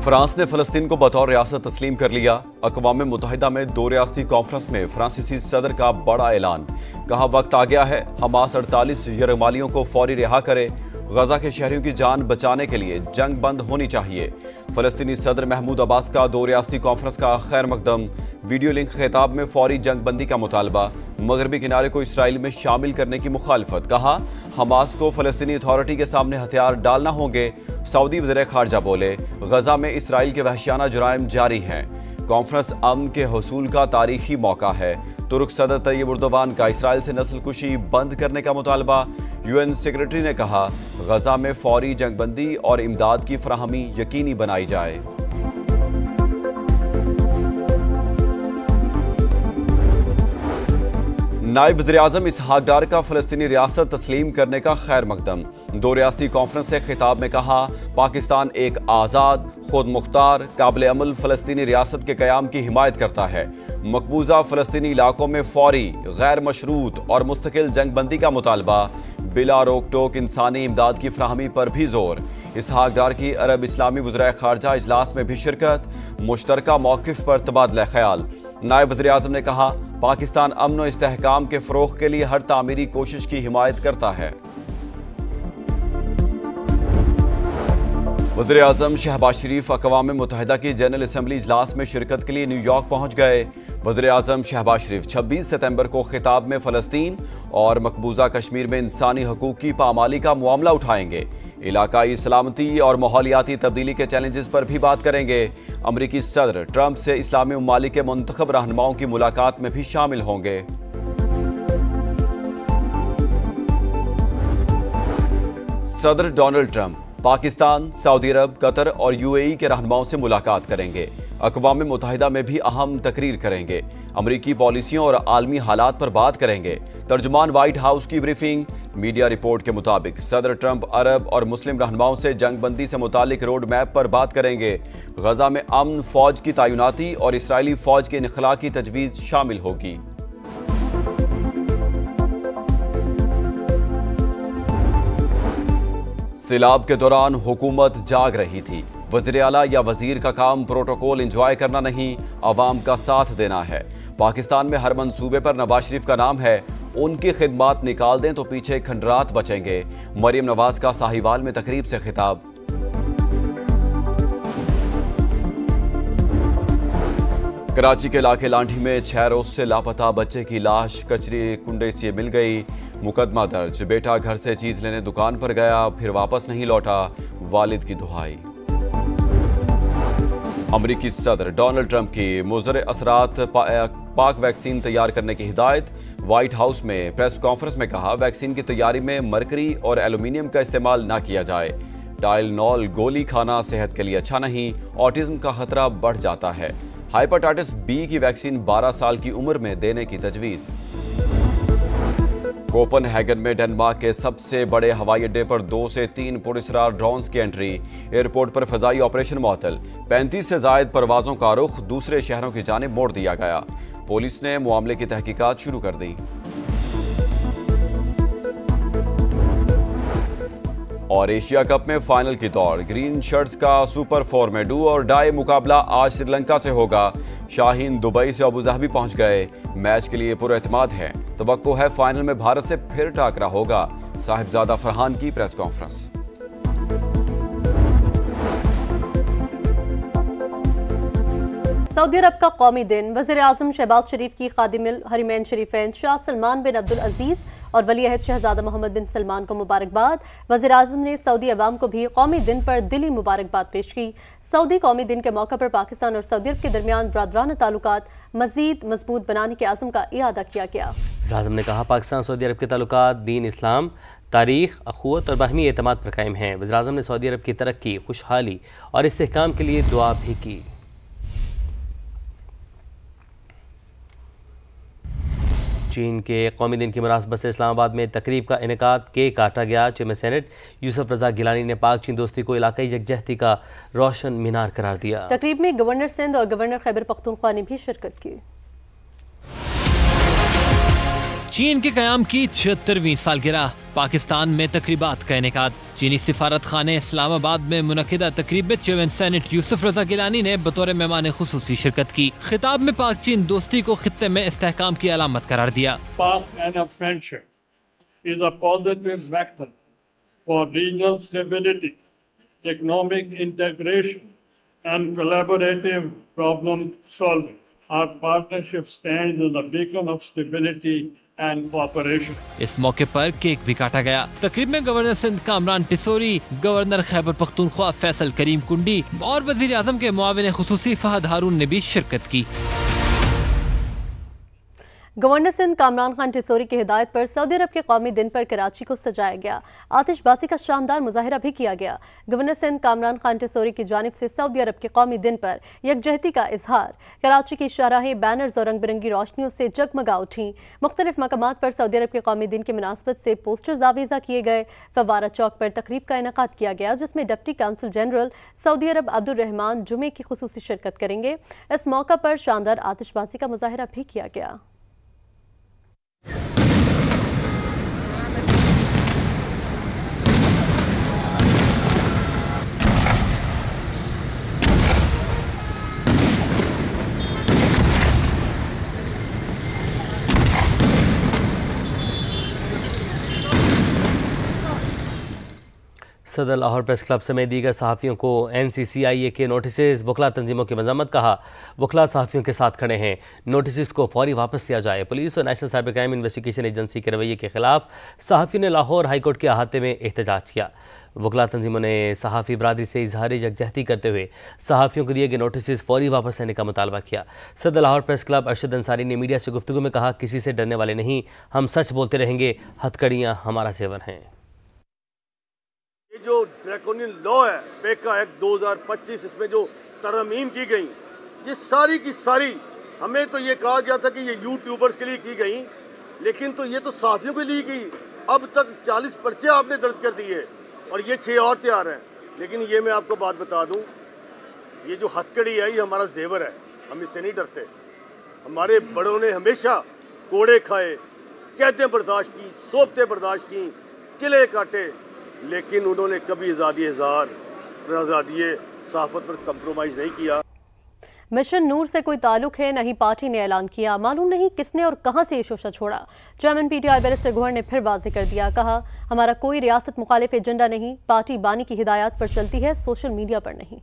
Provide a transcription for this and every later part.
France ने फ़लस्तीन को बतौर रियासत तस्लीम कर लिया। अक़वाम मुत्तहिदा में 2 रियासती कॉन्फ्रेंस में फ्रांसीसी सदर का बड़ा ऐलान। कहा वक्त आ गया है, हमास 48 यरगमालियों को फौरी रिहा करे। गजा के शहरियों की जान बचाने के लिए जंग बंद होनी चाहिए। फ़लस्तीनी सदर महमूद अब्बास का 2 रियासती कॉन्फ्रेंस का खैर मकदम। वीडियो लिंक खिताब में फौरी जंग बंदी का मुतालबा। मगरबी किनारे को इसराइल में शामिल करने की मुखालफत। कहा हमास को फ़लस्तीनी अथॉरिटी के सामने हथियार डालना होंगे। सऊदी वज़ीर ख़ारजा बोले गजा में इसराइल के वहशियाना जुराइम जारी हैं। कॉन्फ्रेंस अमन के हसूल का तारीखी मौका है। तुर्क सदर तैयब एर्दोगान का इसराइल से नस्लकुशी बंद करने का मुतालबा। UN सेक्रेटरी ने कहा गजा में फौरी जंगबंदी और इमदाद की फराहमी यकीनी बनाई जाए। नायब वज़ीर-ए-आज़म इसहाक डार का फ़लस्तीनी रियासत तस्लीम करने का खैर मकदम। 2 रियासती कॉन्फ्रेंस से खिताब में कहा पाकिस्तान एक आज़ाद, खुद मुख्तार, काबिल अमल फ़लस्तीनी रियासत के क़याम की हिमायत करता है। मकबूजा फ़लस्तीनी इलाकों में फौरी, गैर मशरूत और मुस्तकिल जंगबंदी का मुतालबा। बिला रोक टोक इंसानी इमदाद की फराहमी पर भी जोर। इसहाक डार की अरब इस्लामी वज़ीर ख़ारजा इजलास में भी शिरकत। मुश्तरका मौक़िफ़ पर तबादला ख़याल। नायब वज़ीर-ए-आज़म ने कहा पाकिस्तान अमन और इस्तेहकाम के फ़रोग़ के लिए हर तामीरी कोशिश की हिमायत करता है। वज़ीर-ए-आज़म शहबाज शरीफ अक़वाम मुत्तहिदा की जनरल असम्बली इजलास में शिरकत के लिए न्यूयॉर्क पहुँच गए। वज़ीर-ए-आज़म शहबाज शरीफ 26 सितंबर को खिताब में फ़लस्तीन और मकबूजा कश्मीर में इंसानी हकूक़ की पामाली का मामला उठाएंगे। इलाकाई सलामती और माहौलियाती तब्दीली के चैलेंजेस पर भी बात करेंगे। अमरीकी सदर ट्रंप से इस्लामी ममालिक के मुंतखब रहनुमाओं की मुलाकात में भी शामिल होंगे। सदर डोनाल्ड ट्रंप पाकिस्तान, सऊदी अरब, कतर और UAE के रहनुमाओं से मुलाकात करेंगे। अक़वाम मुत्तहिदा में भी अहम तकरीर करेंगे। अमरीकी पॉलिसियों और आलमी हालात पर बात करेंगे। तर्जुमान व्हाइट हाउस की ब्रीफिंग। मीडिया रिपोर्ट के मुताबिक सदर ट्रंप अरब और मुस्लिम रहनुमाओं से जंगबंदी से मुतालिक रोड मैप पर बात करेंगे। गजा में अमन फौज की तैनाती और इसराइली फौज के इनखला की तजवीज़ शामिल होगी। सैलाब के दौरान हुकूमत जाग रही थी। वज़ीर आला या वज़ीर का काम प्रोटोकॉल इंजॉय करना नहीं, अवाम का साथ देना है। पाकिस्तान में हर मंसूबे पर नवाज शरीफ का नाम है। उनकी खिदमात निकाल दें तो पीछे खंडरात बचेंगे। मरियम नवाज का साहिवाल में तकरीब से खिताब। कराची के इलाके लांढी में 6 रोज से लापता बच्चे की लाश कचरे कुंडे से मिल गई। मुकदमा दर्ज। बेटा घर से चीज लेने दुकान पर गया, फिर वापस नहीं लौटा। वालिद की दुहाई। अमरीकी सदर डोनाल्ड ट्रंप की मुज़र असरात पाक वैक्सीन तैयार करने की हिदायत। व्हाइट हाउस में प्रेस कॉन्फ्रेंस में कहा वैक्सीन की तैयारी में मरकरी और एल्यूमिनियम का इस्तेमाल न किया जाए। टाइलनॉल गोली खाना सेहत के लिए अच्छा नहीं, ऑटिज्म का खतरा बढ़ जाता है। हेपेटाइटिस बी की वैक्सीन 12 साल की उम्र में देने की तजवीज़। कोपनहेगन में डेनमार्क के सबसे बड़े हवाई अड्डे पर 2 से 3 पुरस्कार ड्रोन्स की एंट्री। एयरपोर्ट पर फजाई ऑपरेशन मुअत्तल। 35 से जायद परवाजों का रुख दूसरे शहरों की जानिब मोड़ दिया गया। पुलिस ने मामले की तहकीकात शुरू कर दी। और एशिया कप में फाइनल की दौड़। ग्रीन शर्ट्स का सुपर 4 में डू और डाई मुकाबला आज श्रीलंका से होगा। शाहीन दुबई से अबू धाबी पहुंच गए। मैच के लिए पूरा एतमाद है। तवक्को है फाइनल में भारत से फिर टाकरा होगा। साहिबजादा फरहान की प्रेस कॉन्फ्रेंस। सऊदी अरब का कौमी दिन। वज़ीर-ए-आज़म शहबाज शरीफ की खादिमुल हरमैन शरीफैन शाह सलमान बिन अब्दुल अजीज़ और वली अहद शहजादा मोहम्मद बिन सलमान को मुबारकबाद। वज़ीर-ए-आज़म ने सऊदी अवाम को भी कौमी दिन पर दिली मुबारकबाद पेश की। सऊदी कौमी दिन के मौके पर पाकिस्तान और सऊदी अरब के दरमियान बरादराना ताल्लुकात मज़ीद मजबूत बनाने के आज़म का इयादा किया गया। वज़ीर-ए-आज़म ने कहा पाकिस्तान सऊदी अरब के ताल्लुकात दीन, इस्लाम, तारीख़, अख़ुवत और बाहमी एतमाद पर कायम हैं। वज़ीर-ए-आज़म ने सऊदी अरब की तरक्की, खुशहाली और इस्तेहकाम के लिए दुआ भी की। चीन के कौमी दिन की मुनासबत से इस्लामाबाद में तकरीब का इनेकाद, केक काटा गया। चेयरमैन सेनेट यूसुफ रज़ा गिलानी ने पाक चीन दोस्ती को इलाकाई यकजहती का रोशन मीनार करार दिया। तकरीब में गवर्नर सिंध और गवर्नर खैबर पख्तूनख्वा ने भी शिरकत की। चीन के क़याम की 76वीं सालगिरह, पाकिस्तान में तकरीबात का इनेकाद। चीनी सिफारत खाने इस्लामाबाद में मुनक़िदा तकरीब में चेयरमैन सेनेट यूसुफ रजा गिलानी ने बतौर मेहमान खुसूसी शिरकत की। खिताब में पाक चीन दोस्ती को खित्ते में इस्तेहकाम की अलामत करार दिया। economic integration and collaborative problem solving. Our partnership stands as a beacon of stability and cooperation. इस मौके पर केक भी काटा गया। तकरीब में गवर्नर सिंध कामरान टिसोरी, गवर्नर खैबर पख्तूनख्वा फैसल करीम कुंडी और वजीर आजम के मुआविन खुसूसी फहद हारून ने भी शिरकत की। गवर्नर सिंध कामरान खान टिसोरी की हिदायत पर सऊदी अरब के कौमी दिन पर कराची को सजाया गया। आतिशबाजी का शानदार मुजाहिरा भी किया गया। गवर्नर सिंध कामरान खान टिसोरी की जानिब से सऊदी अरब के कौमी दिन पर यकजहती का इजहार। कराची की शाहराहें बैनर्स और रंग बिरंगी रोशनियों से जगमगा उठी। मुख्तलिफ मकामात पर सऊदी अरब के कौमी दिन की मुनासबत से पोस्टर्स आवेजा किए गए। फवारा चौक पर तकरीब का इनेकाद किया गया, जिसमें डिप्टी काउंसिल जनरल सऊदी अरब अब्दुल रहमान जुमे की खुसूसी शिरकत करेंगे। इस मौका पर शानदार आतिशबाजी का मुजाहिरा भी किया गया। सदर लाहौर प्रेस क्लब समेत दीगर सहाफ़ियों को NCCIA के नोटिस वकला तंजीमों की मजम्मत। कहा वकला सहाफ़ियों के साथ खड़े हैं, नोटिस को फौरी वापस लिया जाए। पुलिस और national cyber crime investigation agency के रवैये के खिलाफ सहाफ़ियों ने लाहौर हाईकोर्ट के अहाते में एहतजाज किया। वकला तंजीमों ने सहाफ़ी बरादरी से इजहार यकजहती करते हुए सहाफ़ियों को दिए गए नोटिस फौरी वापस लेने का मुतालबा किया। सदर लाहौर प्रेस क्लब अरशद अंसारी ने मीडिया से गुफ्तगू में कहा, किसी से डरने वाले नहीं, हम सच बोलते रहेंगे, हथकड़ियाँ हमारा सेवन हैं। ये जो ड्रैकोनियन लॉ है पेका एक्ट 2025, इसमें जो तरमीम की गई, ये सारी की सारी, हमें तो ये कहा गया था कि ये यूट्यूबर्स के लिए की गई, लेकिन तो ये तो सहाफ़ियों के लिए की। अब तक 40 पर्चे आपने दर्ज कर दिए और ये 6 और तैयार हैं। लेकिन ये मैं आपको बात बता दूं, ये जो हथकड़ी है ये हमारा जेवर है, हम इससे नहीं डरते। हमारे बड़ों ने हमेशा कोड़े खाए, कैदें बर्दाश्त की, सोबतें बर्दाश्त की, किले काटे, लेकिन उन्होंने कभी आज़ादी इज़हार और आज़ादी सहाफ़त पर कंप्रोमाइज़ नहीं किया। मिशन नूर से कोई ताल्लुक है नहीं, पार्टी ने ऐलान किया। मालूम नहीं किसने और कहां से ये शोशा छोड़ा। चेयरमैन PTI बैरिस्टर गोहर ने फिर वाज़ेह कर दिया। कहा, हमारा कोई रियासत मुखालिफ एजेंडा नहीं, पार्टी बानी की हिदायत पर चलती है, सोशल मीडिया पर नहीं।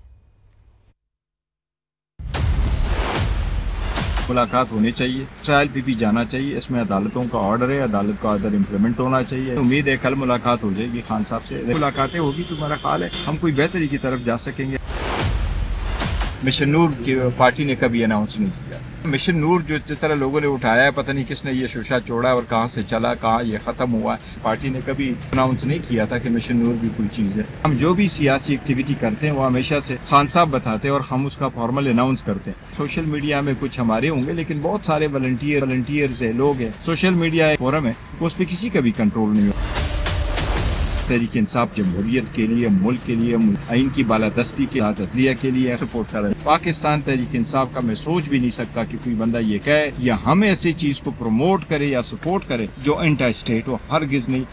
मुलाकात होनी चाहिए, ट्रायल पे भी जाना चाहिए, इसमें अदालतों का ऑर्डर है, अदालत का ऑर्डर इम्प्लीमेंट होना चाहिए। उम्मीद है कल मुलाकात हो जाएगी खान साहब से। मुलाकातें होगी तो मेरा ख्याल है हम कोई बेहतरी की तरफ जा सकेंगे। मिशन नूर की पार्टी ने कभी अनाउंस नहीं किया। मिशन नूर जो जिस तरह लोगों ने उठाया है, पता नहीं किसने ये शोशा छोड़ा और कहाँ से चला, कहाँ ये ख़त्म हुआ है। पार्टी ने कभी अनाउंस नहीं किया था कि मिशन नूर भी कोई चीज़ है। हम जो भी सियासी एक्टिविटी करते हैं वो हमेशा से खान साहब बताते हैं और हम उसका फॉर्मल अनाउंस करते हैं। सोशल मीडिया में कुछ हमारे होंगे, लेकिन बहुत सारे वॉलंटियर्स है, लोग हैं। सोशल मीडिया एक फोरम है, उस पर किसी का भी कंट्रोल नहीं हो। तहरीक इंसाफ जमहूरियत के लिए, मुल्क के लिए, आइन की बालादस्ती के साथ अदलिया के लिए सपोर्ट कर रहे हैं। पाकिस्तान तहरीक इंसाफ का मैं सोच भी नहीं सकता कि कोई बंदा ये कहे या हम ऐसी चीज़ को प्रमोट करे या सपोर्ट करे जो एंटी स्टेट हो, हरगिज़ नहीं।